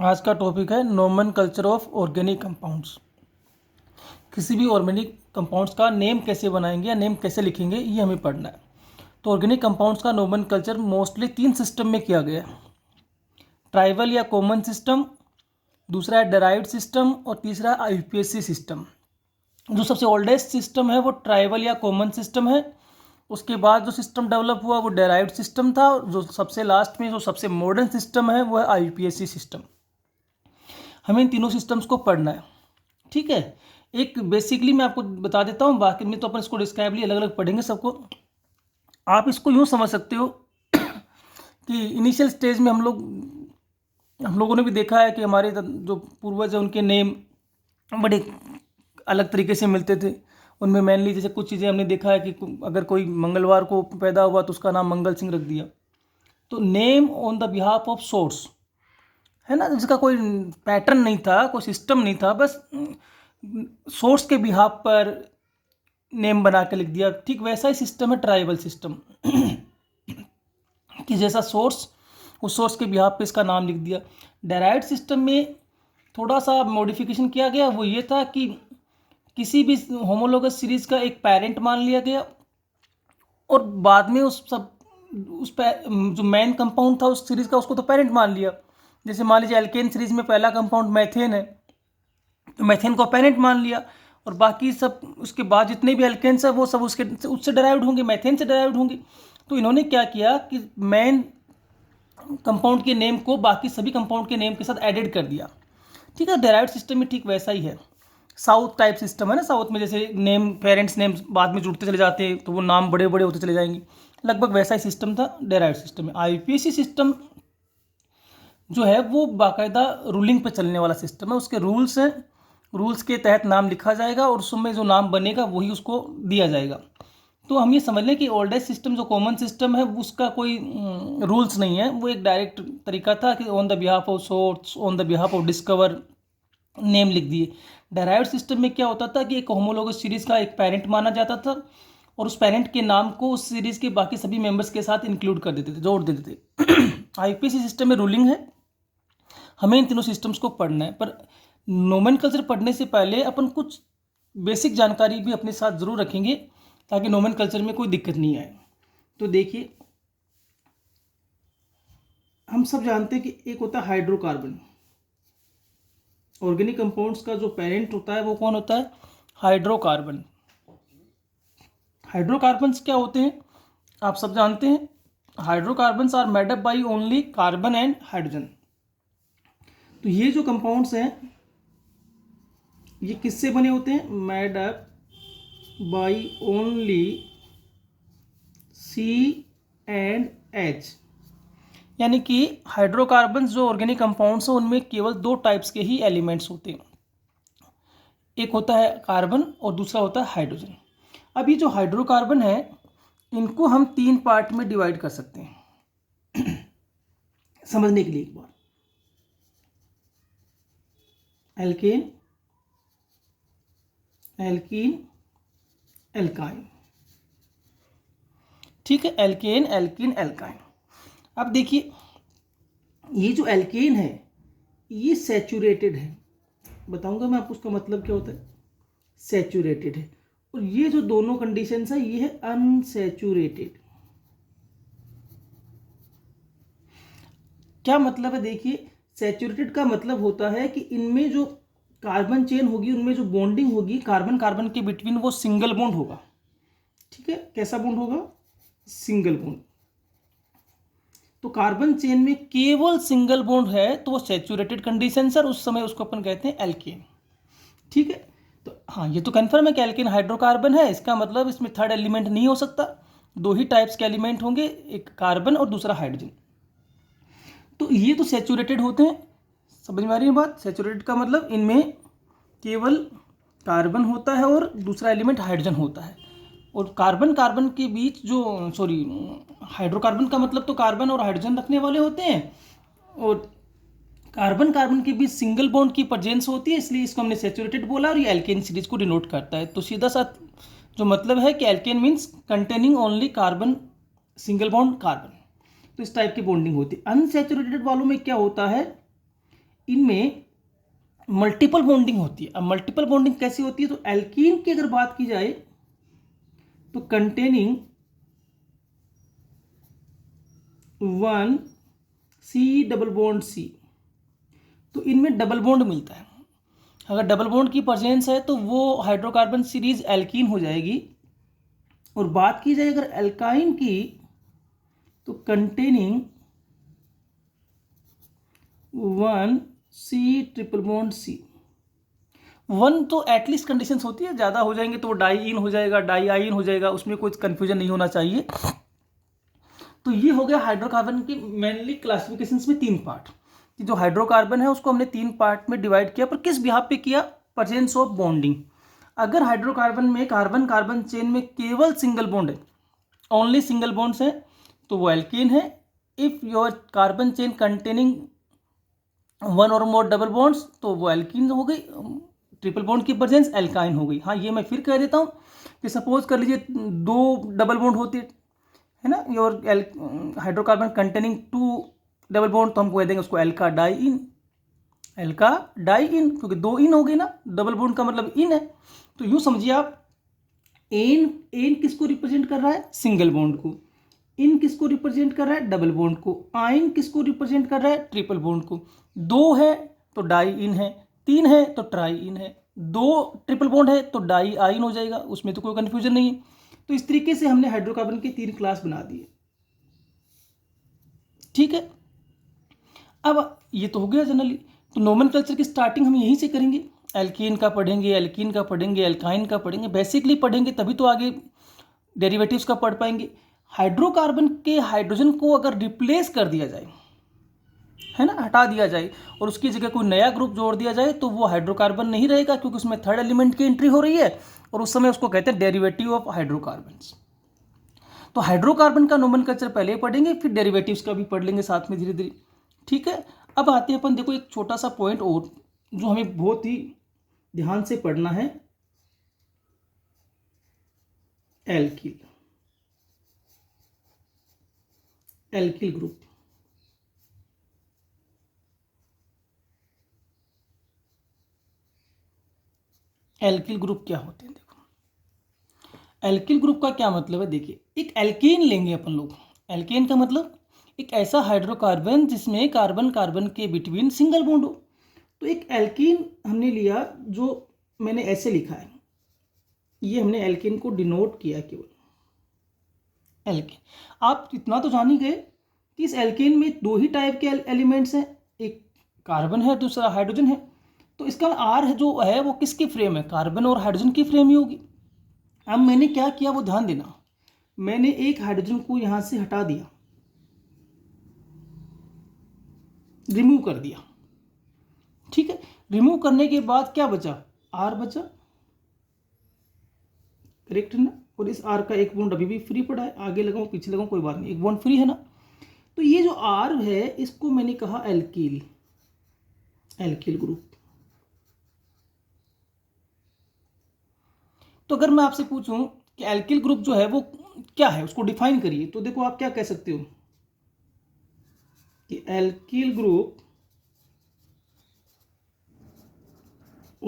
आज का टॉपिक है नोमेनकल्चर ऑफ ऑर्गेनिक कंपाउंड्स। किसी भी ऑर्गेनिक कंपाउंड्स का नेम कैसे बनाएंगे या नेम कैसे लिखेंगे, ये हमें पढ़ना है। तो ऑर्गेनिक कंपाउंड्स का नोमेनकल्चर मोस्टली 3 सिस्टम में किया गया है। ट्राइबल या कॉमन सिस्टम, दूसरा है डेराइव्ड सिस्टम और तीसरा आईयूपीएसी सिस्टम। जो सबसे ओल्डेस्ट सिस्टम है वो ट्राइबल या कॉमन सिस्टम है। उसके बाद जो सिस्टम डेवलप हुआ वो डेराइव्ड सिस्टम था। जो सबसे लास्ट में जो सबसे मॉडर्न सिस्टम है वो है आईयूपीएसी सिस्टम। हमें इन तीनों सिस्टम्स को पढ़ना है, ठीक है। एक बेसिकली मैं आपको बता देता हूँ, बाकी में तो अपन इसको डिस्क्राइबली अलग अलग पढ़ेंगे सबको। आप इसको यूँ समझ सकते हो कि इनिशियल स्टेज में हम लोगों ने भी देखा है कि हमारे जो पूर्वज हैं उनके नेम बड़े अलग तरीके से मिलते थे। उनमें मेनली जैसे कुछ चीज़ें हमने देखा है कि अगर कोई मंगलवार को पैदा हुआ तो उसका नाम मंगल सिंह रख दिया। तो name on the behalf of source है ना, जिसका कोई पैटर्न नहीं था, कोई सिस्टम नहीं था, बस सोर्स के बिहाफ पर नेम बना के लिख दिया। ठीक वैसा ही सिस्टम है ट्राइबल सिस्टम कि जैसा सोर्स, उस सोर्स के बिहाफ पे इसका नाम लिख दिया। डेराइव्ड सिस्टम में थोड़ा सा मॉडिफिकेशन किया गया, वो ये था कि किसी भी होमोलोगस सीरीज का एक पेरेंट मान लिया गया और बाद में जो मेन कंपाउंड था उस सीरीज का उसको तो पेरेंट मान लिया। जैसे मान लीजिए एल्केन सीरीज में पहला कंपाउंड मैथेन है, तो मैथेन को पेरेंट मान लिया और बाकी सब उसके बाद जितने भी एल्केन्स है वो सब उससे डेराइव्ड होंगे, मैथेन से डेराइव्ड होंगे। तो इन्होंने क्या किया कि मेन कंपाउंड के नेम को बाकी सभी कंपाउंड के नेम के साथ एडेड कर दिया, ठीक है। डेराइव्ड सिस्टम में ठीक वैसा ही है। साउथ टाइप सिस्टम है ना, साउथ में जैसे नेम पेरेंट्स नेम बाद में जुड़ते चले जाते हैं तो वो नाम बड़े बड़े होते चले जाएंगे, लगभग वैसा ही सिस्टम था डेराइव्ड सिस्टम में। आईयूपीएसी सिस्टम जो है वो बाकायदा रूलिंग पे चलने वाला सिस्टम है। उसके रूल्स हैं, रूल्स के तहत नाम लिखा जाएगा और उसमें जो नाम बनेगा वही उसको दिया जाएगा। तो हम ये समझ लें कि ओल्डेस्ट सिस्टम जो कॉमन सिस्टम है उसका कोई रूल्स नहीं है, वो एक डायरेक्ट तरीका था कि on the behalf of source, on the behalf of discover name लिख दिए। डेराइव्ड सिस्टम में क्या होता था कि एक होमोलोगस सीरीज का एक पेरेंट माना जाता था और उस पेरेंट के नाम को उस सीरीज के बाकी सभी मेंबर्स के साथ इंक्लूड कर देते थे, जोड़ देते थे। आईपीएसी सिस्टम में रूलिंग है, हमें इन तीनों सिस्टम्स को पढ़ना है। पर नोमेनकल्चर पढ़ने से पहले अपन कुछ बेसिक जानकारी भी अपने साथ ज़रूर रखेंगे ताकि नोमेनकल्चर में कोई दिक्कत नहीं आए। तो देखिए, हम सब जानते हैं कि एक होता है हाइड्रोकार्बन। ऑर्गेनिक कंपाउंड्स का जो पेरेंट होता है वो कौन होता है? हाइड्रोकार्बन। हाइड्रोकार्बन्स क्या होते हैं आप सब जानते हैं। Hydrocarbons are made up by only carbon and hydrogen. तो ये जो कंपाउंड्स हैं ये किससे बने होते हैं? Made up by only C and H. यानी कि हाइड्रोकार्बन जो ऑर्गेनिक कंपाउंड्स हैं उनमें केवल 2 टाइप्स के ही एलिमेंट्स होते हैं, एक होता है कार्बन और दूसरा होता है हाइड्रोजन। अब ये जो हाइड्रोकार्बन है इनको हम 3 पार्ट में डिवाइड कर सकते हैं। समझने के लिए एक बार, एल्केन, एल्कीन, एल्काइन, ठीक है। Alkane, alkene, alkyne. अब देखिए, ये जो एल्केन है ये सैचुरेटेड है, बताऊंगा मैं आपको उसका मतलब क्या होता है। सैचुरेटेड है। और ये जो दोनों कंडीशंस है ये है अनसैचुरेटेड। क्या मतलब है? देखिए, सैचुरेटेड का मतलब होता है कि इनमें जो कार्बन चेन होगी, उनमें जो बॉन्डिंग होगी कार्बन कार्बन के बिटवीन, वो सिंगल बॉन्ड होगा, ठीक है। कैसा बॉन्ड होगा? Single bond. तो कार्बन चेन में केवल सिंगल बॉन्ड है तो वो सैचुरेटेड कंडीशन सर, उस समय उसको अपन कहते हैं एल्केन, ठीक है। तो हाँ, ये तो कन्फर्म है कि एल्केन हाइड्रोकार्बन है, इसका मतलब इसमें थर्ड एलिमेंट नहीं हो सकता। 2 ही टाइप्स के एलिमेंट होंगे, एक कार्बन और दूसरा हाइड्रोजन। तो ये तो सैचुरेटेड होते हैं, समझ में आ रही है बात। सैचुरेटेड का मतलब इनमें केवल कार्बन होता है और दूसरा एलिमेंट हाइड्रोजन होता है। और कार्बन कार्बन के बीच जो हाइड्रोकार्बन का मतलब तो कार्बन और हाइड्रोजन रखने वाले होते हैं, और कार्बन कार्बन के बीच सिंगल बॉन्ड की प्रेजेंस होती है, इसलिए इसको हमने सैचुरेटेड बोला और ये एल्केन सीरीज को डिनोट करता है। तो सीधा सा जो मतलब है कि alkane means containing only carbon, single bond carbon. तो इस टाइप की बॉन्डिंग होती है। अनसैचुरेटेड वालों में क्या होता है, इनमें मल्टीपल बॉन्डिंग होती है। अब मल्टीपल बॉन्डिंग कैसी होती है, तो एल्कीन की अगर बात की जाए तो कंटेनिंग 1 डबल बॉन्ड C, तो इनमें डबल बॉन्ड मिलता है। अगर डबल बॉन्ड की प्रेजेंस है तो वो हाइड्रोकार्बन सीरीज एल्कीन हो जाएगी। और बात की जाए अगर एल्काइन की, तो containing 1C triple bond C। 1 तो एटलीस्ट कंडीशंस होती है, ज़्यादा हो जाएंगे तो वो डाई इन हो जाएगा, डाई आइन हो जाएगा, उसमें कुछ कन्फ्यूजन नहीं होना चाहिए। तो ये हो गया हाइड्रोकार्बन की मेनली क्लासिफिकेशंस में 3 पार्ट, कि जो हाइड्रोकार्बन है उसको हमने 3 पार्ट में डिवाइड किया, पर किस बिहाफ पे किया, प्रेजेंस ऑफ बॉन्डिंग। अगर हाइड्रोकार्बन में कार्बन कार्बन चेन में केवल सिंगल बॉन्ड है, ओनली सिंगल बॉन्ड्स है, तो वो एल्केन है। If your carbon chain containing 1 और मोर डबल बॉन्ड्स, तो वो एल्कीन हो गई, ट्रिपल बॉन्ड की प्रेजेंस एल्काइन हो गई। हाँ, ये मैं फिर कह देता हूँ कि सपोज कर लीजिए 2 डबल बॉन्ड होते है ना, your hydrocarbon containing 2 double bond, तो हम कह देंगे उसको एल्का डाई इन, एल्का डाई इन, क्योंकि 2 इन हो गई ना, डबल बॉन्ड का मतलब इन है। तो यूँ समझिए आप, एन एन किसको रिप्रेजेंट कर रहा है, सिंगल बॉन्ड को, इन किसको रिप्रेजेंट कर रहा है, डबल बॉन्ड को, आइन किसको रिप्रेजेंट कर रहा है, ट्रिपल बॉन्ड को। 2 है तो डाई इन है, 3 है तो ट्राई इन है, 2 ट्रिपल बॉन्ड है तो डाई आइन हो जाएगा, उसमें तो कोई कंफ्यूजन नहीं है। तो इस तरीके से हमने हाइड्रोकार्बन के 3 क्लास बना दिए। ठीक है, अब ये तो हो गया जनरली। तो नोमेनक्लेचर की स्टार्टिंग हम यहीं से करेंगे, एल्कीन का पढ़ेंगे, एल्कीन का पढ़ेंगे, एल्काइन का पढ़ेंगे, बेसिकली पढ़ेंगे, तभी तो आगे डेरिवेटिव्स का पढ़ पाएंगे। हाइड्रोकार्बन के हाइड्रोजन को अगर रिप्लेस कर दिया जाए, है ना, हटा दिया जाए और उसकी जगह कोई नया ग्रुप जोड़ दिया जाए, तो वो हाइड्रोकार्बन नहीं रहेगा, क्योंकि उसमें थर्ड एलिमेंट की एंट्री हो रही है, और उस समय उसको कहते हैं डेरिवेटिव ऑफ हाइड्रोकार्बन्स। तो हाइड्रोकार्बन का नोमेनक्लेचर पहले पढ़ेंगे, फिर डेरिवेटिव्स का भी पढ़ लेंगे साथ में धीरे धीरे। ठीक है, अब आते हैं अपन, देखो एक छोटा सा पॉइंट और जो हमें बहुत ही ध्यान से पढ़ना है, alkyl, alkyl group. Alkyl group क्या होते हैं, देखो एल्किल ग्रुप का क्या मतलब है। देखिए, एक एल्केन लेंगे अपन लोग, एल्केन का मतलब एक ऐसा हाइड्रोकार्बन जिसमें कार्बन कार्बन के बिटवीन सिंगल बॉन्ड हो। तो एक एल्कीन हमने लिया, जो मैंने ऐसे लिखा है, ये हमने एल्केन को डिनोट किया केवल एल्केन। आप इतना तो जान ही गए कि इस एल्केन में 2 ही टाइप के एलिमेंट्स हैं, एक कार्बन है, दूसरा हाइड्रोजन है। तो इसका आर है जो है वो किसकी फ्रेम है, कार्बन और हाइड्रोजन की फ्रेम ही होगी। अब मैंने क्या किया वो ध्यान देना, मैंने एक हाइड्रोजन को यहां से हटा दिया, रिमूव कर दिया। ठीक है, रिमूव करने के बाद क्या बचा, आर बचा, करेक्ट है ना। और इस आर का एक बॉन्ड अभी भी फ्री पड़ा है, आगे लगाऊं पीछे लगाऊं कोई बात नहीं, एक बॉन्ड फ्री है ना। तो ये जो आर है इसको मैंने कहा एल्कील, एल्कील ग्रुप। तो अगर मैं आपसे पूछूं कि एल्किल ग्रुप जो है वो क्या है, उसको डिफाइन करिए, तो देखो आप क्या कह सकते हो कि alkyl group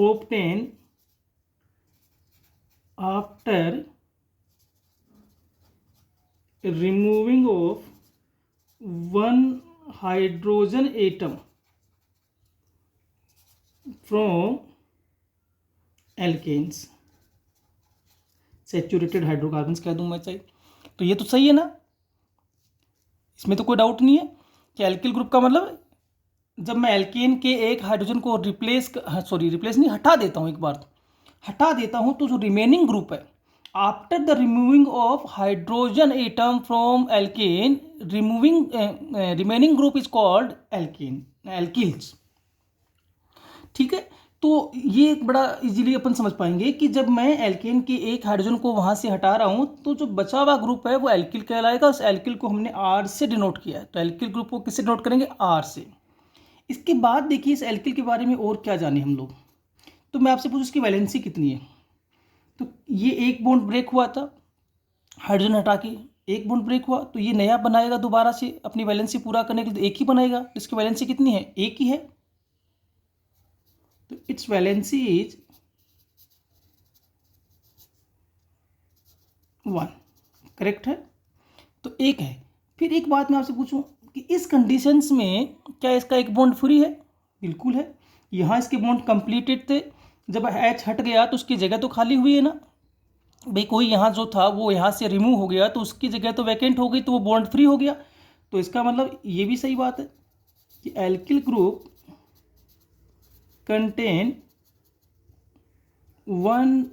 obtain after removing of 1 hydrogen atom from alkanes, saturated hydrocarbons कह दूं मैं चाहे। तो ये तो सही है ना, इसमें तो कोई डाउट नहीं है कि एल्किल ग्रुप का मतलब जब मैं एल्केन के एक हाइड्रोजन को रिप्लेस नहीं, हटा देता हूं, एक बार हटा देता हूं, तो जो रिमेनिंग ग्रुप है after the removing of hydrogen atom from alkane, remaining group is called alkane, alkyls. ठीक है, तो ये एक बड़ा इजीली अपन समझ पाएंगे कि जब मैं एल्केन के एक हाइड्रोजन को वहां से हटा रहा हूं, तो जो बचा हुआ ग्रुप है वो एल्किल कहलाएगा। उस एल्किल को हमने आर से डिनोट किया है, तो एल्किल ग्रुप को किससे डिनोट करेंगे, आर से। इसके बाद देखिए इस एल्किल के बारे में और क्या जाने हम लोग। तो मैं आपसे पूछूं इसकी वैलेंसी कितनी है, तो ये एक बॉन्ड ब्रेक हुआ था, हाइड्रोजन हटा के एक बॉन्ड ब्रेक हुआ, तो ये नया बनाएगा दोबारा से अपनी वैलेंसी पूरा करने के लिए, तो एक ही बनाएगा। इसकी वैलेंसी कितनी है, एक ही है। तो इट्स वैलेंसी इज 1, करेक्ट है। तो एक है। फिर एक बात मैं आपसे पूछूं कि इस कंडीशंस में क्या इसका एक बॉन्ड फ्री है? बिल्कुल है। यहाँ इसके बॉन्ड कंप्लीटेड थे, जब H हट गया तो उसकी जगह तो खाली हुई है ना भाई, कोई यहाँ जो था वो यहाँ से रिमूव हो गया तो उसकी जगह तो वैकेंट हो गई, तो वो बॉन्ड फ्री हो गया। तो इसका मतलब ये भी सही बात है कि alkyl group contain 1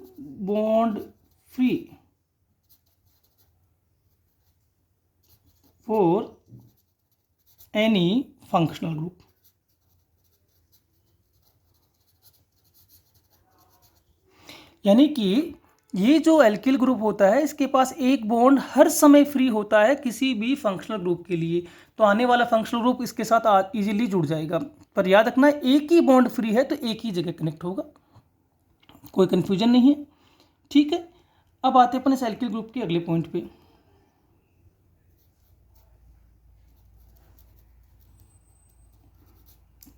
bond free for any functional group. यानी कि ये जो एल्किल ग्रुप होता है इसके पास एक बॉन्ड हर समय फ्री होता है किसी भी फंक्शनल ग्रुप के लिए, तो आने वाला फंक्शनल ग्रुप इसके साथ इजीली जुड़ जाएगा। पर याद रखना एक ही बॉन्ड फ्री है तो एक ही जगह कनेक्ट होगा, कोई कंफ्यूजन नहीं है, ठीक है। अब आते हैं अपन इस एल्किल ग्रुप के अगले पॉइंट पे।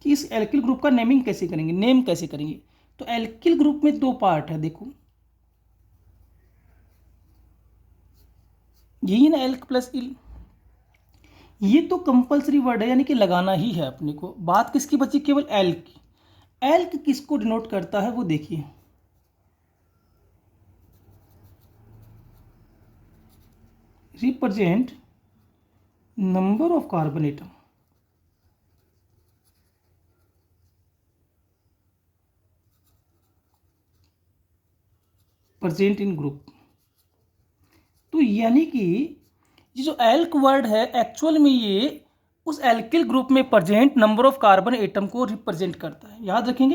कि इस एल्किल ग्रुप का नेमिंग कैसे करेंगे, नेम कैसे करेंगे। तो एल्किल ग्रुप में 2 पार्ट है, देखो यही ना एल्क प्लस इल, ये तो कंपलसरी वर्ड है यानी कि लगाना ही है अपने को। बात किसकी बची, केवल एल्क की। एल्क किसको डिनोट करता है वो देखिए, represent number of carbon atom present in group. तो यानी कि ये जो एल्क वर्ड है एक्चुअल में ये उस एल्किल ग्रुप में present number of carbon atom को रिप्रेजेंट करता है। याद रखेंगे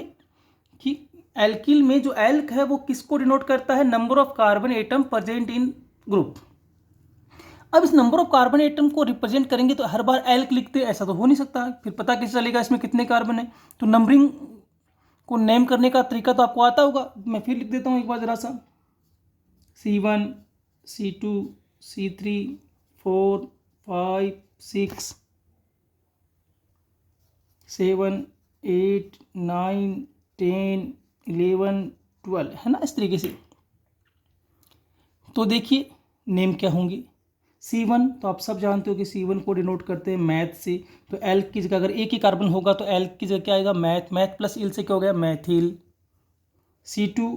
कि एल्किल में जो एल्क है वो किसको डिनोट करता है, number of carbon atom present in group. अब इस नंबर ऑफ कार्बन एटम को रिप्रेजेंट करेंगे तो हर बार एल्क लिखते ऐसा तो हो नहीं सकता, फिर पता कैसे चलेगा इसमें कितने कार्बन है। तो नंबरिंग को नेम करने का तरीका तो आपको आता होगा, मैं फिर लिख देता हूँ एक बार ज़रा सा। C1 C2 C3 4 5 6 7 8 9 10 11 12 है ना, इस तरीके से। तो देखिए नेम क्या होंगे। C1 तो आप सब जानते हो कि C1 को डिनोट करते हैं मैथ से, तो एल्क की जगह अगर एक ही कार्बन होगा तो एल्क की जगह क्या आएगा, मैथ, मैथ प्लस इल से क्या हो गया, मैथिल। C2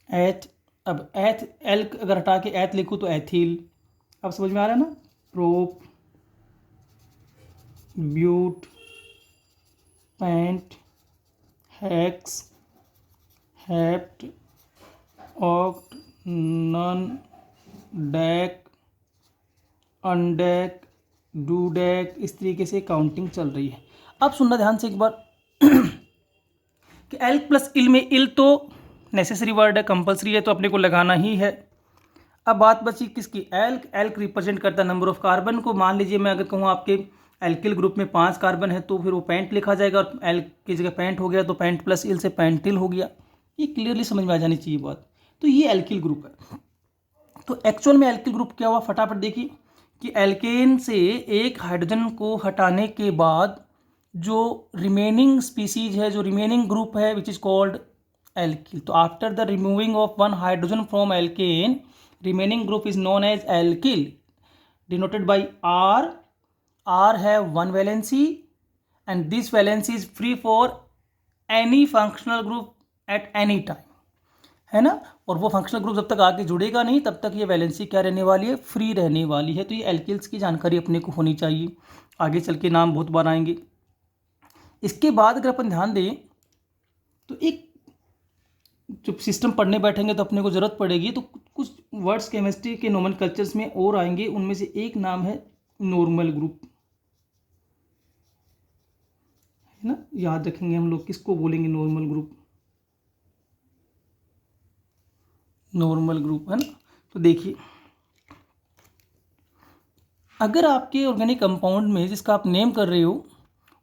एथ, अब एथ एल्क अगर हटा के एथ लिखूँ तो एथिल। अब समझ में आ रहा है ना, prop, but, pent, hex, hept, oct, non, dec, undec, dodec, इस तरीके से काउंटिंग चल रही है। अब सुनना ध्यान से एक बार कि एल्क प्लस इल में इल तो नेसेसरी वर्ड है, कंपलसरी है, तो अपने को लगाना ही है। अब बात बची किसकी, एल्क। एल्क रिप्रेजेंट करता है नंबर ऑफ कार्बन को। मान लीजिए मैं अगर कहूँ आपके एल्किल ग्रुप में 5 कार्बन है तो फिर वो पेंट लिखा जाएगा, और एल्क की जगह पेंट हो गया तो पेंट प्लस इल से पेंटिल हो गया। ये क्लियरली समझ में आ जानी चाहिए बात। तो ये एल्किल ग्रुप है। तो एक्चुअल में एल्किल ग्रुप क्या हुआ, फटाफट देखिए कि एल्केन से एक हाइड्रोजन को हटाने के बाद जो रिमेनिंग स्पीसीज है, जो रिमेनिंग ग्रुप है, विच इज कॉल्ड एल्किल। तो after the removing of 1 hydrogen from alkane, remaining group is known as alkyl, denoted by R. R have 1 valency and this valency is free for any functional group at any time, है ना। और वो functional group जब तक आगे जुड़ेगा नहीं तब तक ये वैलेंसी क्या रहने वाली है, फ्री रहने वाली है। तो ये एल्किल्स की जानकारी अपने को होनी चाहिए, आगे चल के नाम बहुत बार आएंगे। इसके बाद अगर अपन ध्यान दें तो एक जब सिस्टम पढ़ने बैठेंगे तो अपने को ज़रूरत पड़ेगी, तो कुछ वर्ड्स केमिस्ट्री के नोमेनक्लेचर्स में और आएंगे। उनमें से एक नाम है नॉर्मल ग्रुप, है ना। याद रखेंगे हम लोग किसको बोलेंगे, नॉर्मल ग्रुप, नॉर्मल ग्रुप, है ना। तो देखिए अगर आपके ऑर्गेनिक कंपाउंड में जिसका आप नेम कर रहे हो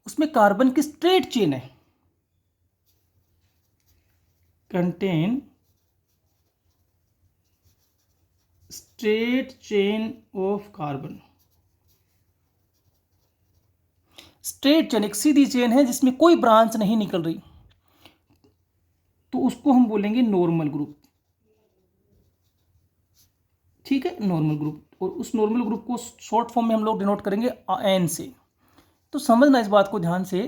उसमें कार्बन की स्ट्रेट चेन है, contain straight chain of carbon. Straight chain एक सीधी चेन है जिसमें कोई ब्रांच नहीं निकल रही, तो उसको हम बोलेंगे नॉर्मल ग्रुप। ठीक है, नॉर्मल ग्रुप। और उस नॉर्मल ग्रुप को शॉर्ट फॉर्म में हम लोग डिनोट करेंगे एन से। तो समझना इस बात को ध्यान से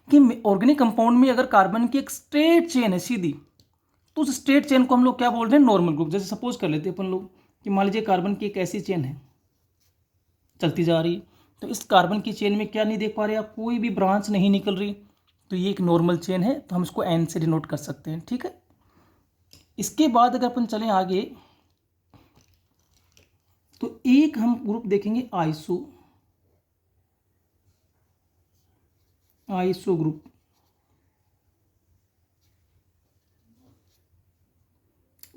कि ऑर्गेनिक कंपाउंड में अगर कार्बन की एक स्ट्रेट चेन है सीधी, तो उस स्ट्रेट चेन को हम लोग क्या बोल रहे हैं, नॉर्मल ग्रुप। जैसे सपोज कर लेते हैं अपन लोग कि मान लीजिए कार्बन की एक ऐसी चेन है चलती जा रही, तो इस कार्बन की चेन में क्या नहीं देख पा रहे आप, कोई भी ब्रांच नहीं निकल रही, तो ये एक नॉर्मल चेन है, तो हम इसको एन से डिनोट कर सकते हैं। ठीक है, इसके बाद अगर अपन चलें आगे, तो एक हम ग्रुप देखेंगे आइसो ग्रुप।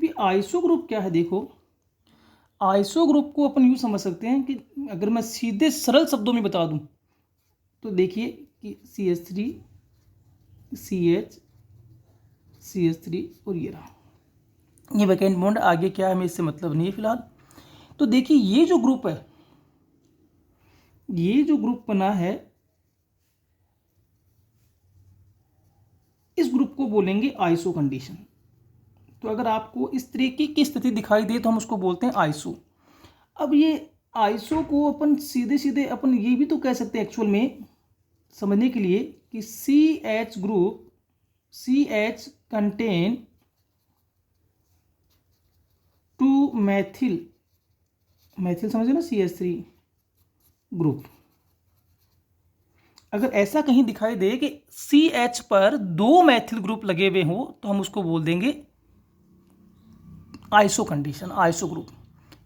भी आइसो ग्रुप क्या है, देखो आइसो ग्रुप को अपन यूँ समझ सकते हैं कि अगर मैं सीधे सरल शब्दों में बता दूं, तो देखिए कि CH3 CH CH3 और ये रहा, ये वैकेंट बॉन्ड। आगे क्या है हमें इससे मतलब नहीं है फिलहाल। तो देखिए ये जो ग्रुप है, ये जो ग्रुप बना है, इस ग्रुप को बोलेंगे आइसो कंडीशन। तो अगर आपको इस तरीके की स्थिति दिखाई दे तो हम उसको बोलते हैं आइसो। अब ये आइसो को अपन सीधे सीधे अपन ये भी तो कह सकते हैं एक्चुअल में समझने के लिए कि CH group, CH contain 2 Maithil समझे ना, CH3 ग्रुप। अगर ऐसा कहीं दिखाई दे कि CH पर 2 मैथिल ग्रुप लगे हुए हो, तो हम उसको बोल देंगे आइसो कंडीशन, आइसो ग्रुप।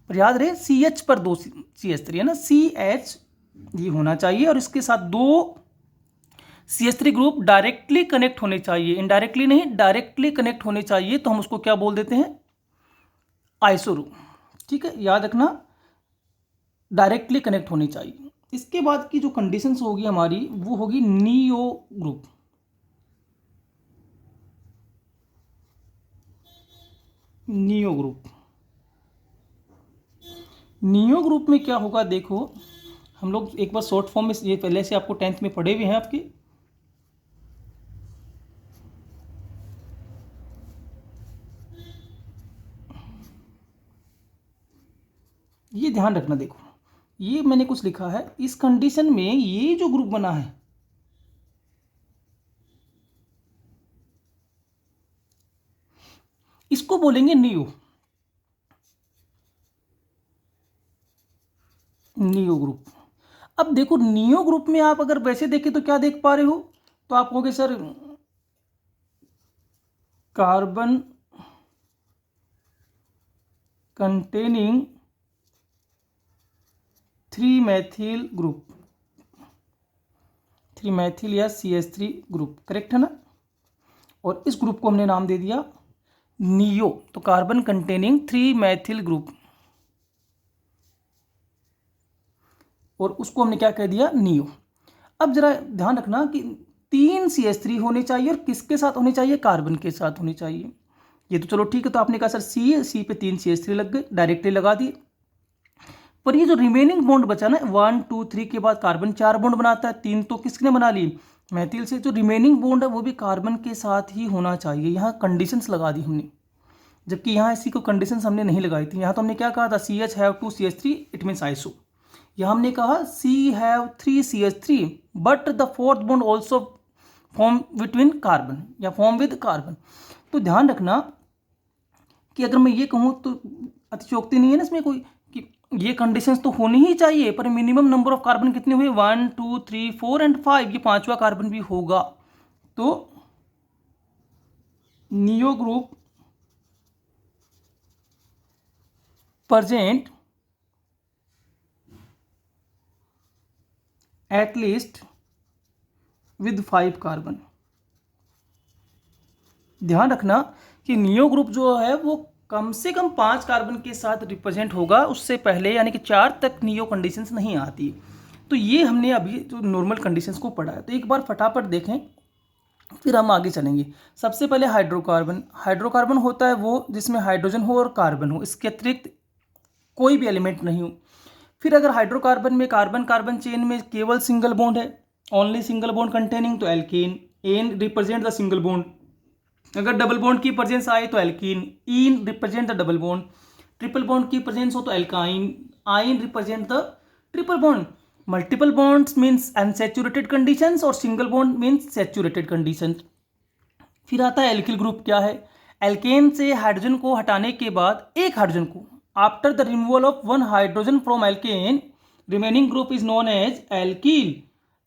पर याद रहे CH पर 2 CH3 है ना, CH ये होना चाहिए और इसके साथ 2 CH3 ग्रुप डायरेक्टली कनेक्ट होने चाहिए, इनडायरेक्टली नहीं, डायरेक्टली कनेक्ट होने चाहिए, तो हम उसको क्या बोल देते हैं, आइसो ग्रुप। ठीक है, याद रखना डायरेक्टली कनेक्ट होनी चाहिए। इसके बाद की जो कंडीशंस होगी हमारी, वो होगी नियो ग्रुप। नियो ग्रुप में क्या होगा, देखो हम लोग एक बार शॉर्ट फॉर्म में, ये पहले से आपको 10th में पढ़े हुए हैं आपके, ये ध्यान रखना। देखो ये मैंने कुछ लिखा है, इस कंडीशन में ये जो ग्रुप बना है, इसको बोलेंगे नियो ग्रुप। अब देखो नियो ग्रुप में आप अगर वैसे देखें तो क्या देख पा रहे हो, तो आप कहोगे sir carbon containing 3 Maithil group, 3 Maithil या CH3 ग्रुप, करेक्ट है ना। और इस ग्रुप को हमने नाम दे दिया नियो, तो कार्बन कंटेनिंग 3 मैथिल ग्रुप, और उसको हमने क्या कह दिया, नियो। अब जरा ध्यान रखना कि 3 CH3 होने चाहिए, और किसके साथ होने चाहिए, कार्बन के साथ होने चाहिए। ये तो चलो ठीक है, तो आपने कहा सर C पे 3 CH3 लग गए, डायरेक्टली लगा दिए। पर ये जो रिमेनिंग बॉन्ड बचा ना, 1 2 3 के बाद कार्बन 4 बॉन्ड बनाता है, 3 तो किसने बना ली, मैथिल से। जो रिमेनिंग बॉन्ड है वो भी कार्बन के साथ ही होना चाहिए। यहाँ कंडीशंस लगा दी हमने, जबकि यहाँ इसी को कंडीशंस हमने नहीं लगाई थी। यहाँ तो हमने क्या कहा था, CH have 2 CH3 it means iso. यहाँ हमने कहा C have 3 CH3 but the fourth bond also form between carbon या फॉर्म विद कार्बन। तो ध्यान रखना कि अगर मैं ये कहूँ तो अतिशयोक्ति नहीं है ना इसमें कोई, कि ये कंडीशंस तो होनी ही चाहिए, पर मिनिमम नंबर ऑफ कार्बन कितने हुए, 1 2 3 4 एंड 5, ये 5वां कार्बन भी होगा। तो neo group present at least with 5 carbon. ध्यान रखना कि नियो ग्रुप जो है वो कम से कम 5 कार्बन के साथ रिप्रेजेंट होगा, उससे पहले यानी कि 4 तक नियो कंडीशंस नहीं आती। तो ये हमने अभी जो नॉर्मल कंडीशंस को पढ़ा है, तो एक बार फटाफट देखें फिर हम आगे चलेंगे। सबसे पहले हाइड्रोकार्बन होता है वो जिसमें हाइड्रोजन हो और कार्बन हो, इसके अतिरिक्त कोई भी एलिमेंट नहीं हो। फिर अगर हाइड्रोकार्बन में कार्बन कार्बन चेन में केवल सिंगल बॉन्ड है, ओनली सिंगल बॉन्ड कंटेनिंग, तो alkane, ane represent the single bond. अगर डबल बॉन्ड की प्रेजेंस आए तो alkene, ene represent the double bond, triple bond की प्रेजेंस हो तो alkyne, yne represent the triple bond, multiple bonds means unsaturated conditions और single bond means saturated conditions. फिर आता है एल्किल ग्रुप क्या है। एल्केन से हाइड्रोजन को हटाने के बाद एक हाइड्रोजन को, after the removal of one hydrogen from alkane, remaining group is known as alkyl.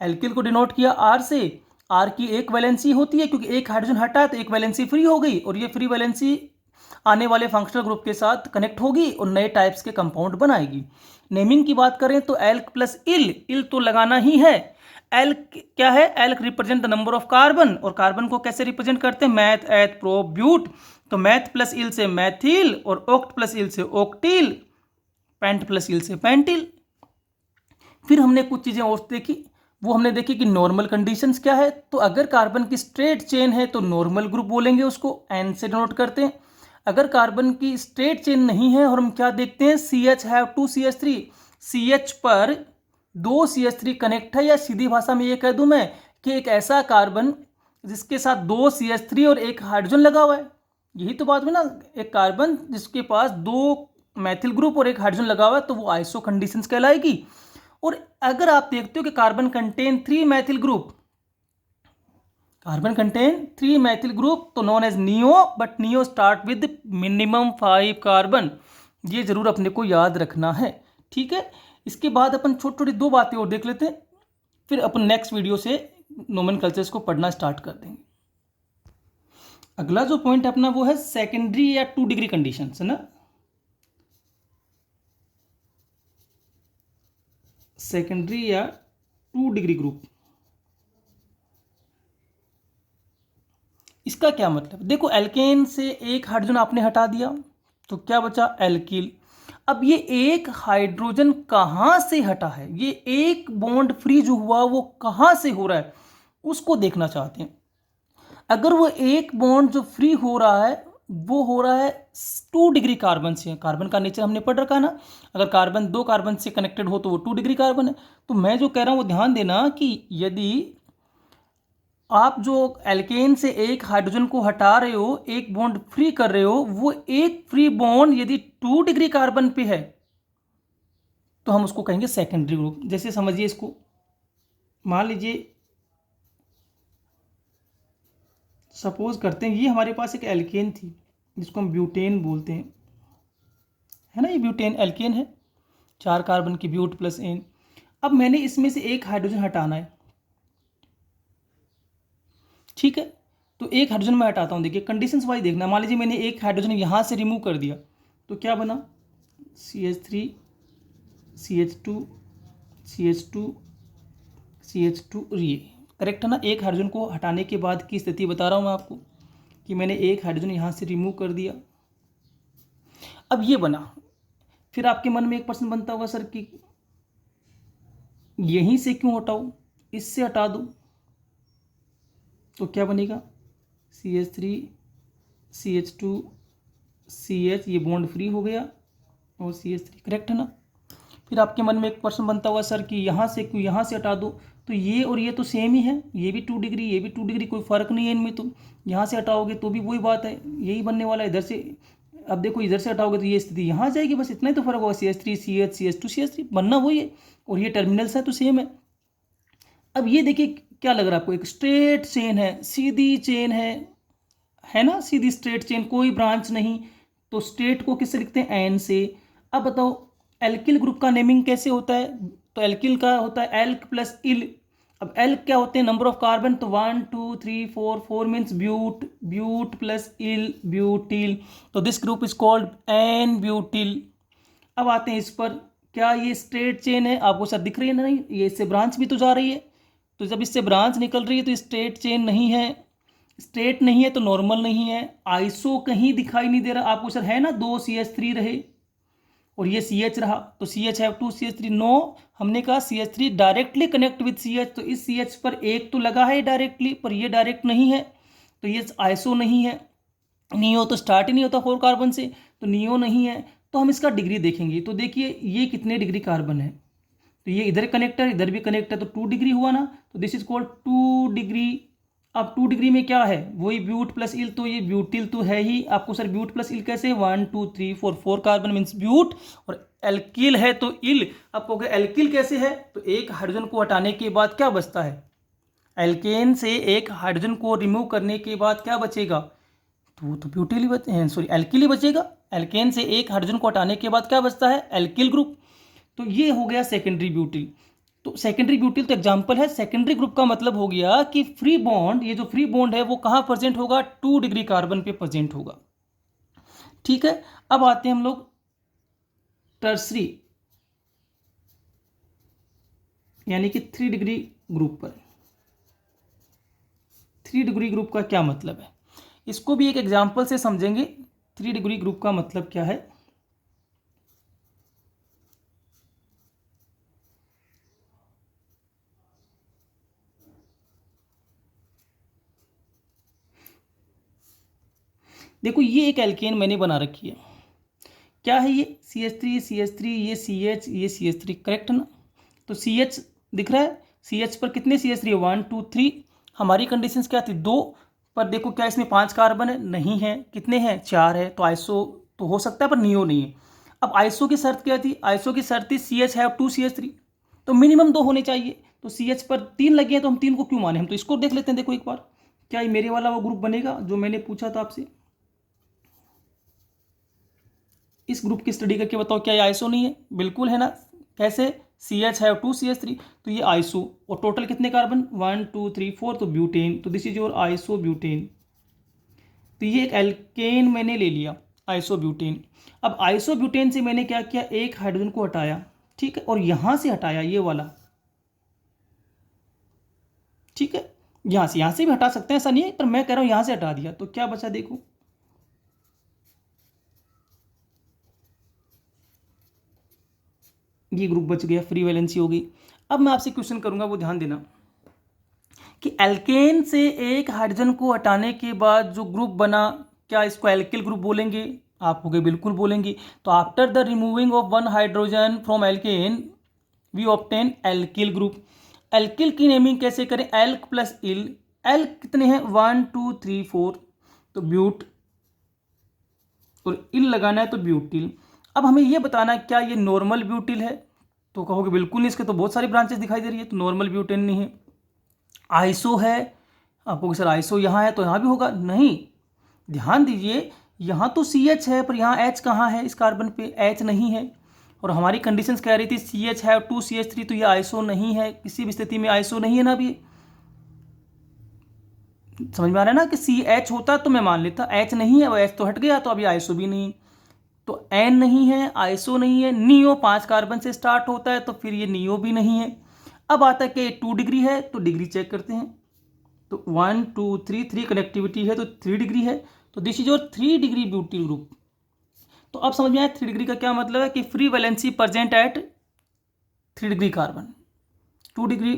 Alkyl को डिनोट किया आर से। आर की एक वैलेंसी होती है क्योंकि एक हाइड्रोजन हटा तो एक वैलेंसी फ्री हो गई, और ये फ्री वैलेंसी आने वाले फंक्शनल ग्रुप के साथ कनेक्ट होगी और नए टाइप्स के कंपाउंड बनाएगी। नेमिंग की बात करें तो एल्क प्लस इल तो लगाना ही है। एल्क क्या है, elk represent the number of carbon, और कार्बन को कैसे रिप्रेजेंट करते हैं, मैथ एथ प्रो ब्यूट, तो मैथ प्लस इल से मैथिल, और ओक्ट प्लस इल से ओक्टिल, पेंट प्लस इल से पेंटिल। फिर हमने कुछ चीजें और देखी, वो हमने देखी कि नॉर्मल कंडीशंस क्या है। तो अगर कार्बन की स्ट्रेट चेन है तो नॉर्मल ग्रुप बोलेंगे, उसको एन से डिनोट करते हैं। अगर कार्बन की स्ट्रेट चेन नहीं है और हम क्या देखते हैं, C H have to C H three, C H पर दो सी एच थ्री कनेक्ट है, या सीधी भाषा में ये कह दूं मैं कि एक ऐसा कार्बन जिसके साथ दो सी एच थ्री और एक हाइड्रोजन लगा हुआ है। यही तो बात है ना, एक कार्बन जिसके पास दो मैथिल ग्रुप और एक हाइड्रोजन लगा हुआ है तो वो आइसो कंडीशंस कहलाएगी। और अगर आप देखते हो कि carbon contain three methyl group, carbon contain three methyl group तो known as neo, but neo start with minimum 5 carbon. ये जरूर अपने को याद रखना है, ठीक है। इसके बाद अपन छोटी छोटी दो बातें और देख लेते हैं, फिर अपन नेक्स्ट वीडियो से नोमेनक्लेचर्स को पढ़ना स्टार्ट कर देंगे। अगला जो पॉइंट अपना वो है सेकेंडरी या 2 डिग्री कंडीशंस, है ना। सेकेंडरी या 2 डिग्री ग्रुप, इसका क्या मतलब, देखो एल्केन से एक हाइड्रोजन आपने हटा दिया तो क्या बचा, एल्किल। अब ये एक हाइड्रोजन कहां से हटा है, ये एक बॉन्ड फ्री जो हुआ वो कहां से हो रहा है उसको देखना चाहते हैं। अगर वो एक बॉन्ड जो फ्री हो रहा है वो हो रहा है 2 डिग्री कार्बन से, कार्बन का नेचर हमने पढ़ रखा है ना, अगर कार्बन दो कार्बन से कनेक्टेड हो तो वो 2 डिग्री कार्बन है। तो मैं जो कह रहा हूं वो ध्यान देना कि यदि आप जो एल्केन से एक हाइड्रोजन को हटा रहे हो, एक बॉन्ड फ्री कर रहे हो, वो एक फ्री बॉन्ड यदि 2 डिग्री कार्बन पे है तो हम उसको कहेंगे सेकेंडरी ग्रुप। जैसे समझिए इसको, मान लीजिए सपोज करते हैं ये हमारे पास एक एल्केन थी जिसको हम ब्यूटेन बोलते हैं, है ना, ये ब्यूटेन एल्केन है, 4 कार्बन की ब्यूट प्लस एन। अब मैंने इसमें से एक हाइड्रोजन हटाना है, ठीक है। तो एक हाइड्रोजन मैं हटाता हूं, देखिए कंडीशंस वाइज देखना। मान लीजिए मैंने एक हाइड्रोजन यहां से रिमूव कर दिया तो क्या बना, CH3 CH2 CH2 CH2, ये करेक्ट है ना। एक हाइड्रोजन को हटाने के बाद की स्थिति बता रहा हूं मैं आपको कि मैंने एक हाइड्रोजन यहां से रिमूव कर दिया, अब ये बना। फिर आपके मन में एक प्रश्न बनता होगा, सर कि यहीं से क्यों हटाऊं, इससे हटा दो तो क्या बनेगा, CH3 CH2 CH, ये बॉन्ड फ्री हो गया और CH3, करेक्ट है ना। फिर आपके मन में एक प्रश्न बनता होगा, सर कि यहाँ से क्यों, यहाँ से हटा दो, तो ये और ये तो सेम ही है, ये भी 2 डिग्री ये भी 2 डिग्री, कोई फर्क नहीं है इनमें, तो यहाँ से हटाओगे तो भी वही बात है, यही बनने वाला है। इधर से अब देखो, इधर से हटाओगे तो ये स्थिति यहाँ आ जाएगी, बस इतना ही तो फर्क होगा, CH3 CH CH2 CH3 बनना वही है, और ये टर्मिनल्स है तो सेम है। अब ये देखिए क्या लग रहा है आपको, एक स्ट्रेट चेन है, सीधी चेन है ना, सीधी स्ट्रेट चेन, कोई ब्रांच नहीं, तो स्ट्रेट को किससे लिखते हैं, एन से। अब बताओ एल्किल ग्रुप का नेमिंग कैसे होता है, तो एल्किल का होता है एल्क प्लस इल। अब एल्क क्या होते हैं, नंबर ऑफ कार्बन, तो 1 2 3 4, 4 means but, but plus yl butyl, तो this group is called n butyl. अब आते हैं इस पर, क्या ये स्ट्रेट चेन है, आपको सर दिख रही है ना, नहीं, ये इससे ब्रांच भी तो जा रही है, तो जब इससे ब्रांच निकल रही है तो स्ट्रेट चेन नहीं है, स्ट्रेट नहीं है तो नॉर्मल नहीं है, आइसो कहीं दिखाई नहीं दे रहा आपको, सर है ना, 2 CH3 रहे और ये CH रहा, तो CH हैव 2 CH3, नो, हमने कहा CH3 directly connect with CH, तो इस CH पर एक तो लगा है डायरेक्टली, पर ये डायरेक्ट नहीं है, तो ये आइसो नहीं है। नियो तो स्टार्ट ही नहीं होता 4 कार्बन से, तो नियो नहीं है। तो हम इसका डिग्री देखेंगे, तो देखिए ये कितने डिग्री कार्बन है, तो ये इधर कनेक्ट है, इधर भी कनेक्ट है, तो 2 डिग्री हुआ ना, तो दिस इज कॉल्ड 2 डिग्री। अब 2 डिग्री में क्या है, वही ब्यूट प्लस इल, तो ये ब्यूटिल तो है ही आपको। सर ब्यूट प्लस इल कैसे, 1 2 3 4 4 कार्बन मीन्स ब्यूट, और एल्किल है तो इल। अब कहोगे एल्किल कैसे है, तो एक हाइड्रोजन को हटाने के बाद क्या बचता है, एल्केन से एक हाइड्रोजन को रिमूव करने के बाद क्या बचेगा, तो वो तो ब्यूटिल ही सॉरी एल्किल ही बचेगा। एल्केन से एक हाइड्रोजन को हटाने के बाद क्या बचता है, एल्किल ग्रुप। तो ये हो गया सेकेंडरी ब्यूटिल। तो सेकेंडरी ब्यूटिल तो एग्जांपल है। सेकेंडरी ग्रुप का मतलब हो गया कि फ्री बॉन्ड, ये जो फ्री बॉन्ड है वो कहाँ प्रेजेंट होगा, 2 डिग्री कार्बन पे प्रेजेंट होगा। ठीक है, अब आते हैं हम लोग टर्सरी यानी कि 3 डिग्री ग्रुप पर। 3 डिग्री ग्रुप का क्या मतलब है, इसको भी एक एग्जाम्पल से समझेंगे। 3 डिग्री ग्रुप का मतलब क्या है, देखो ये एक एल्केन मैंने बना रखी है, क्या है ये CH3 CH3, ये CH, ये CH3, करेक्ट है ना। तो CH दिख रहा है, CH पर कितने CH3 है, 1 2 3। हमारी कंडीशंस क्या थी, 2 पर देखो क्या इसमें 5 कार्बन है, नहीं है, कितने हैं 4 है, तो आइसो तो हो सकता है पर नियो नहीं है। अब आइसो की शर्त क्या थी, आइसो की शर्त थी CH है 2 CH3, तो मिनिमम 2 होने चाहिए। तो CH पर 3 लगे हैं तो हम 3 को क्यों माने, हम तो इसको देख लेते हैं। देखो एक बार, क्या ये मेरे वाला वो ग्रुप बनेगा जो मैंने पूछा था आपसे, इस ग्रुप की स्टडी करके बताओ क्या ये आइसो नहीं है, बिल्कुल है ना। कैसे, CH है 2 CH3, तो ये आइसो, और टोटल कितने कार्बन 1 2 3 4, तो ब्यूटेन, तो this is your iso butane. तो ये एक एल्केन मैंने ले लिया, आइसो ब्यूटेन। अब आइसो ब्यूटेन से मैंने क्या किया, एक हाइड्रोजन को हटाया, ठीक है, और यहां से हटाया ये वाला, ठीक है, यहां से भी हटा सकते हैं, ऐसा नहीं है, पर मैं कह रहा हूं यहां से हटा दिया, तो क्या बचा देखो, ये ग्रुप बच गया, फ्री वैलेंसी हो गई। अब मैं आपसे क्वेश्चन करूंगा, वो ध्यान देना कि एल्केन से एक हाइड्रोजन को हटाने के बाद जो ग्रुप बना, क्या इसको एल्किल ग्रुप बोलेंगे, आप हो गए बिल्कुल बोलेंगे। तो after the removing of one hydrogen from alkane we obtain alkyl group. Alkyl की नेमिंग कैसे करें, एल्क प्लस इल, एल्क कितने हैं 1 2 3 4, तो ब्यूट, और इल लगाना है तो ब्यूटिल। अब हमें यह बताना है क्या ये नॉर्मल ब्यूटिल है, तो कहोगे बिल्कुल नहीं, इसके तो बहुत सारी ब्रांचेस दिखाई दे रही है, तो नॉर्मल ब्यूटेन नहीं है। आइसो है, आपको सर आइसो यहाँ है तो यहाँ भी होगा, नहीं, ध्यान दीजिए, यहाँ तो CH है पर यहाँ H कहाँ है, इस कार्बन पे H नहीं है, और हमारी कंडीशंस कह रही थी CH है 2 CH3, तो ये आइसो नहीं है, किसी भी स्थिति में आइसो नहीं है ना। अभी समझ में आ रहा है ना कि CH होता तो मैं मान लेता, H नहीं है, वो H तो हट गया, तो अभी आइसो भी नहीं, तो N नहीं है, आइसो नहीं है, नियो 5 कार्बन से स्टार्ट होता है, तो फिर ये नियो भी नहीं है। अब आता है कि 2 डिग्री है, तो डिग्री चेक करते हैं, तो 1 2 3 3 कनेक्टिविटी है तो 3 डिग्री है, तो this is your 3 degree butyl group. तो अब समझ में आया 3 डिग्री का क्या मतलब है, कि free valency present at 3 degree carbon, 2 degree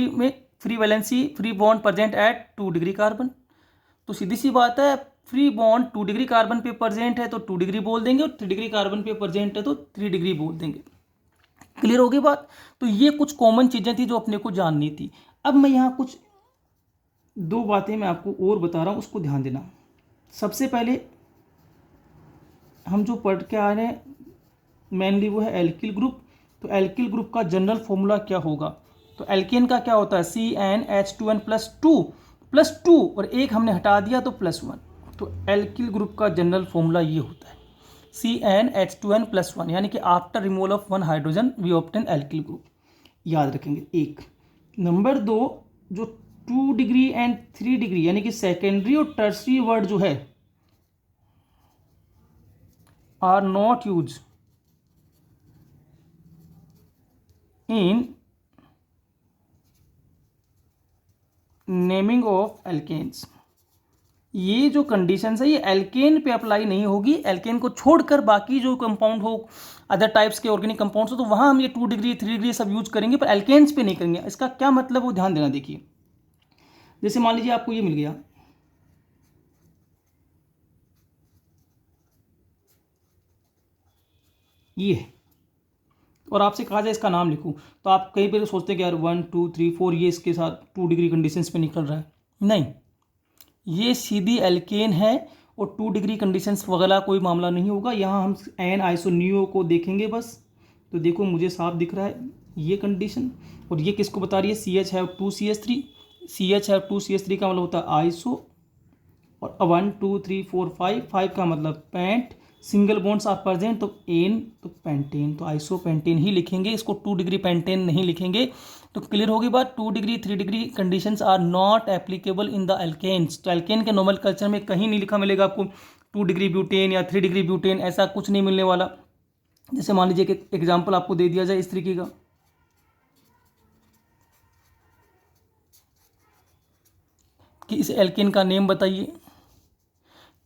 में free valency, free bond present at 2 degree carbon. तो सीधी सी बात है, फ्री बॉन्ड 2 डिग्री कार्बन पे प्रेजेंट है तो 2 डिग्री बोल देंगे, और 3 डिग्री कार्बन पे प्रेजेंट है तो 3 डिग्री बोल देंगे। क्लियर होगी बात। तो ये कुछ कॉमन चीजें थी जो अपने को जाननी थी। अब मैं यहाँ कुछ 2 बातें मैं आपको और बता रहा हूँ, उसको ध्यान देना। सबसे पहले हम जो पढ़ के आ रहे हैं मेनली वो है एल्किल ग्रुप। तो एल्किल ग्रुप का जनरल फॉर्मूला क्या होगा, तो एल्केन का क्या होता है CnH2n प्लस टू, और एक हमने हटा दिया तो +1। तो एल्किल ग्रुप का जनरल फॉर्मूला ये होता है CnH2n+1, यानी कि after removal of one hydrogen we obtain alkyl group. याद रखेंगे। एक नंबर 2, जो 2 डिग्री एंड 3 डिग्री यानी कि सेकेंडरी और टर्सरी वर्ड जो है are not use in naming of alkanes. ये जो कंडीशंस है ये एल्केन पे अप्लाई नहीं होगी, एल्केन को छोड़कर बाकी जो कंपाउंड हो, अदर टाइप्स के ऑर्गेनिक कंपाउंड्स हो, तो वहाँ हम ये 2 डिग्री 3 डिग्री सब यूज करेंगे, पर एल्केन्स पे नहीं करेंगे। इसका क्या मतलब वो ध्यान देना। देखिए जैसे मान लीजिए आपको ये मिल गया, ये है, और आपसे कहा जाए इसका नाम लिखूं, तो आप कहीं पे तो सोचते हैं कि यार 1 2 3 4 ये इसके साथ 2 डिग्री कंडीशंस पे निकल रहा है, नहीं, ये सीधी एल्केन है और 2 डिग्री कंडीशंस वगैरह कोई मामला नहीं होगा। यहाँ हम एन आइसोनियो को देखेंगे बस। तो देखो मुझे साफ दिख रहा है ये कंडीशन, और ये किसको बता रही है, CH2CH3। CH2CH3 का मतलब होता है आइसो, और 1 2 3 4 5, 5 का मतलब pent, single bonds are present तो एन, तो पेंटेन, तो आइसो पेंटेन ही लिखेंगे, इसको 2 डिग्री पेंटेन नहीं लिखेंगे। तो क्लियर होगी बात, 2 degree 3 degree conditions are not applicable in the alkanes. तो एल्केन के नॉर्मल कल्चर में कहीं नहीं लिखा मिलेगा आपको 2 डिग्री ब्यूटेन या 3 डिग्री ब्यूटेन, ऐसा कुछ नहीं मिलने वाला। जैसे मान लीजिए कि एग्जाम्पल आपको दे दिया जाए इस तरीके का कि इस एल्केन का नेम बताइए,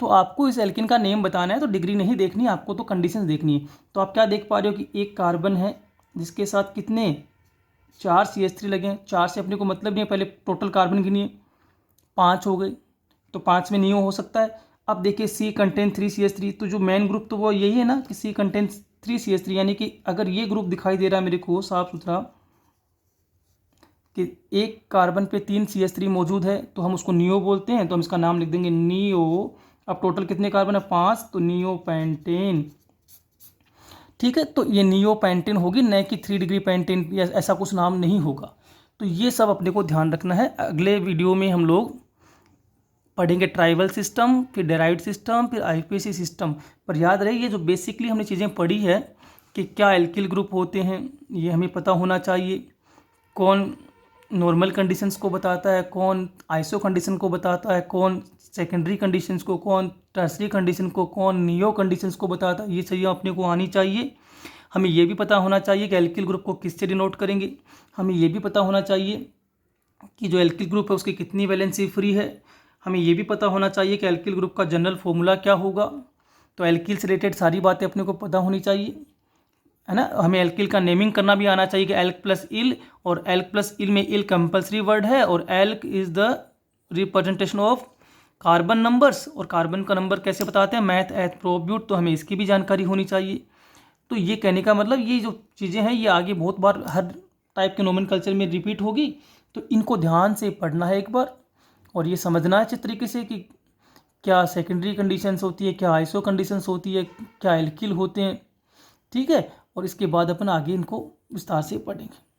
तो आपको इस एल्केन का नेम बताना है तो डिग्री नहीं देखनी है आपको, तो कंडीशंस देखनी है। तो आप क्या देख पा रहे हो कि एक कार्बन है जिसके साथ कितने 4 CH3 लगे हैं। 4 से अपने को मतलब नहीं है, पहले टोटल कार्बन गिनिए, 5 हो गए, तो 5 में नियो हो सकता है। अब देखिए C कंटेन 3 CH3, तो जो मेन ग्रुप तो वो यही है ना कि C कंटेन 3 CH3, यानी कि अगर ये ग्रुप दिखाई दे रहा है मेरे को साफ सुथरा कि एक कार्बन पे 3 CH3 मौजूद है, तो हम उसको नियो बोलते हैं, तो हम इसका नाम लिख देंगे नियो। अब टोटल कितने कार्बन है, 5, तो नियो पेंटेन। ठीक है, तो ये नियो पेंटेन होगी, न कि 3 डिग्री पेंटेन या ऐसा कुछ नाम नहीं होगा। तो ये सब अपने को ध्यान रखना है। अगले वीडियो में हम लोग पढ़ेंगे ट्राइबल सिस्टम, फिर डेराइव्ड सिस्टम, फिर IUPAC सिस्टम। पर याद रहे ये जो बेसिकली हमने चीज़ें पढ़ी है कि क्या एल्किल ग्रुप होते हैं ये हमें पता होना चाहिए, कौन नॉर्मल कंडीशंस को बताता है, कौन आइसो कंडीशन को बताता है, कौन सेकेंडरी कंडीशंस को, कौन टर्सरी कंडीशन को, कौन नियो कंडीशंस को बताता है, ये चीज़ें अपने को आनी चाहिए। हमें ये भी पता होना चाहिए कि एल्किल ग्रुप को किससे डिनोट करेंगे। हमें ये भी पता होना चाहिए कि जो एल्किल ग्रुप है उसकी कितनी वैलेंसी फ्री है। हमें ये भी पता होना चाहिए कि एल्किल ग्रुप का जनरल फॉर्मूला क्या होगा। तो एल्किल से रिलेटेड सारी बातें अपने को पता होनी चाहिए, है ना। हमें एल्किल का नेमिंग करना भी आना चाहिए कि एल्क प्लस इल, और एल्क प्लस इल में इल कंपल्सरी वर्ड है, और elk is the representation of carbon numbers, और कार्बन का नंबर कैसे बताते हैं, मैथ एथ प्रोब्यूट, तो हमें इसकी भी जानकारी होनी चाहिए। तो ये कहने का मतलब ये जो चीज़ें हैं ये आगे बहुत बार हर टाइप के नोमेनकल्चर में रिपीट होगी, तो इनको ध्यान से पढ़ना है एक बार, और ये समझना है अच्छे तरीके से कि क्या सेकेंडरी कंडीशंस होती है, क्या आइसो कंडीशंस होती है, क्या एल्किल होते हैं। ठीक है, और इसके बाद अपन आगे इनको विस्तार से पढ़ेंगे।